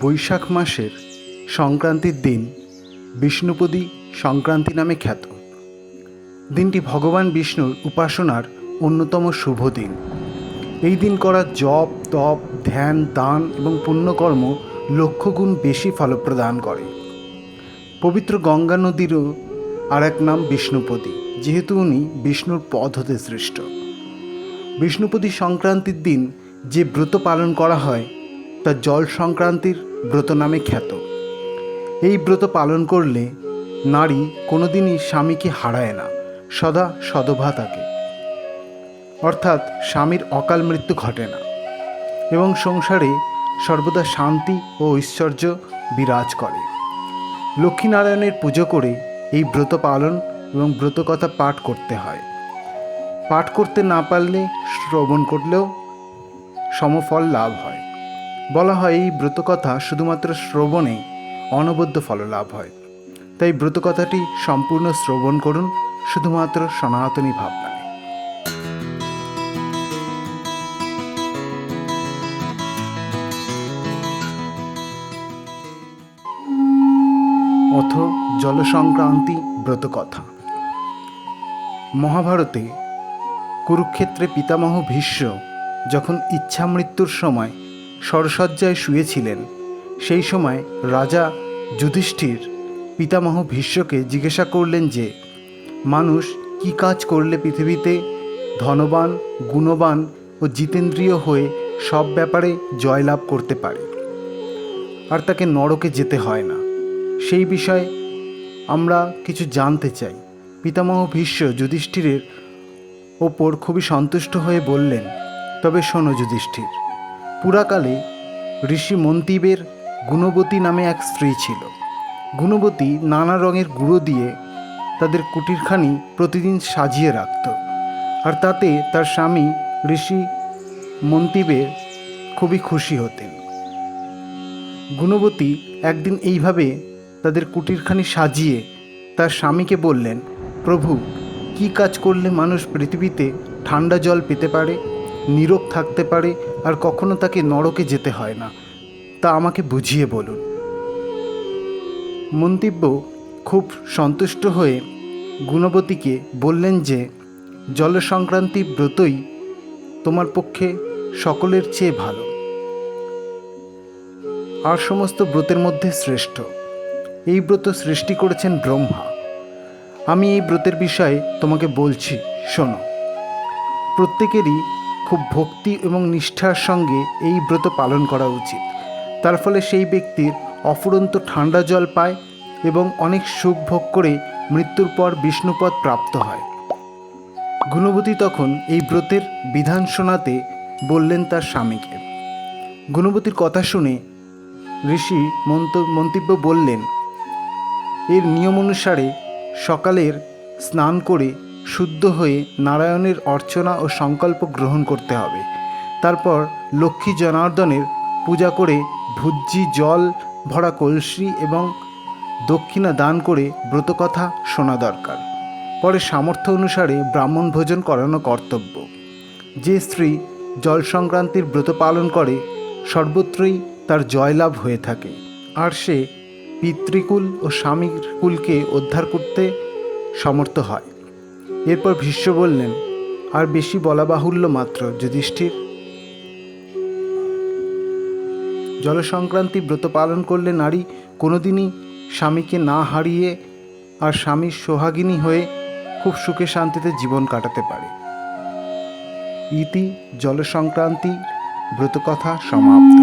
বৈশাখ মাসের সংক্রান্তির দিন বিষ্ণুপদী সংক্রান্তি নামে খ্যাত। দিনটি ভগবান বিষ্ণুর উপাসনার অন্যতম শুভ দিন। এই দিন করা জপ, তপ, ধ্যান, দান এবং পুণ্যকর্ম লক্ষগুণ বেশি ফলপ্রদান করে। পবিত্র গঙ্গা নদীরও আর এক নাম বিষ্ণুপদী, যেহেতু উনি বিষ্ণুর পদ হতে সৃষ্ট। বিষ্ণুপদী সংক্রান্তির দিন যে ব্রত পালন করা হয় তা জল সংক্রান্তির ব্রত নামে খ্যাত। এই ব্রত পালন করলে নারী কোনোদিনই স্বামীকে হারায় না, সদা সদভা থাকে, অর্থাৎ স্বামীর অকাল মৃত্যু ঘটে না এবং সংসারে সর্বদা শান্তি ও ঐশ্বর্য বিরাজ করে। লক্ষ্মীনারায়ণের পুজো করে এই ব্রত পালন এবং ব্রতকথা পাঠ করতে হয়। পাঠ করতে না পারলে শ্রবণ করলেও সমফল লাভ হয়। বলা হয় এই ব্রতকথা শুধুমাত্র শ্রবণে অনবদ্য ফল লাভ হয়। তাই ব্রতকথাটি সম্পূর্ণ শ্রবণ করুন, শুধুমাত্র সনাতনী ভাবনায়। অথ জলসংক্রান্তি ব্রতকথা। মহাভারতে কুরুক্ষেত্রে পিতামহ ভীষ্ম যখন ইচ্ছামৃত্যুর সময় শরশয্যায় শুয়েছিলেন, সেই সময় রাজা যুধিষ্ঠির পিতামহ ভীষ্মকে জিজ্ঞাসা করলেন যে মানুষ কি কাজ করলে পৃথিবীতে ধনবান, গুণবান ও জিতেন্দ্রিয় হয়ে সব ব্যাপারে জয়লাভ করতে পারে আর তাকে নরকে যেতে হয় না, সেই বিষয়ে আমরা কিছু জানতে চাই। পিতামহ ভীষ্ম যুধিষ্ঠিরের ওপর খুবই সন্তুষ্ট হয়ে বললেন, তবে শোনো যুধিষ্ঠির, পুরাকালে ঋষি মন্তিবের গুণবতী নামে এক স্ত্রী ছিল। গুণবতী নানা রঙের গুঁড়ো দিয়ে তাদের কুটিরখানি প্রতিদিন সাজিয়ে রাখত, আর তাতে তার স্বামী ঋষি মন্তিবের খুবই খুশি হতেন। গুণবতী একদিন এইভাবে তাদের কুটিরখানি সাজিয়ে তার স্বামীকে বললেন, প্রভু, কি কাজ করলে মানুষ পৃথিবীতে ঠান্ডা জল পেতে পারে, নীরোগ থাকতে পারে আর কখনো তাকে নরকে যেতে হয় না, তা আমাকে বুঝিয়ে বলুন। মন্তিব্য খুব সন্তুষ্ট হয়ে গুণবতীকে বললেন যে জল সংক্রান্তি ব্রতই তোমার পক্ষে সকলের চেয়ে ভালো আর সমস্ত ব্রতের মধ্যে শ্রেষ্ঠ। এই ব্রত সৃষ্টি করেছেন ব্রহ্মা। আমি এই ব্রতের বিষয়ে তোমাকে বলছি, শোনো। প্রত্যেকেরই খুব ভক্তি এবং নিষ্ঠার সঙ্গে এই ব্রত পালন করা উচিত। তার ফলে সেই ব্যক্তির অফুরন্ত ঠান্ডা জল পায় এবং অনেক সুখ ভোগ করে মৃত্যুর পর বিষ্ণুপদ প্রাপ্ত হয়। গুণবতী তখন এই ব্রতের বিধান শোনাতে বললেন তার স্বামীকে। গুণবতীর কথা শুনে ঋষি মন্তিব্য বললেন, এর নিয়ম অনুসারে সকালের স্নান করে শুদ্ধ হয়ে নারায়ণের অর্চনা ও সংকল্প গ্রহণ করতে হবে। তারপর লক্ষ্মী জনার্দনের পূজা করে ভুজ্জি জল ভরা কলসি এবং দক্ষিণা দান করে ব্রতকথা শোনা দরকার। পরে সামর্থ্য অনুসারে ব্রাহ্মণ ভোজন করানো কর্তব্য। যে স্ত্রী জল সংক্রান্তির ব্রত পালন করে সর্বত্রই তার জয়লাভ হয়ে থাকে, আর সে পিতৃকুল ও স্বামীর কুলকে উদ্ধার করতে সমর্থ হয়। এরপর ভীষ্ম বললেন, আর বেশি বলা বাহুল্য মাত্র যুধিষ্ঠির, জল সংক্রান্তি ব্রত পালন করলে নারী কোনোদিনই স্বামীকে না হারিয়ে আর স্বামীর সোহাগিনী হয়ে খুব সুখে শান্তিতে জীবন কাটাতে পারে। ইতি জল সংক্রান্তি ব্রতকথা সমাপ্ত।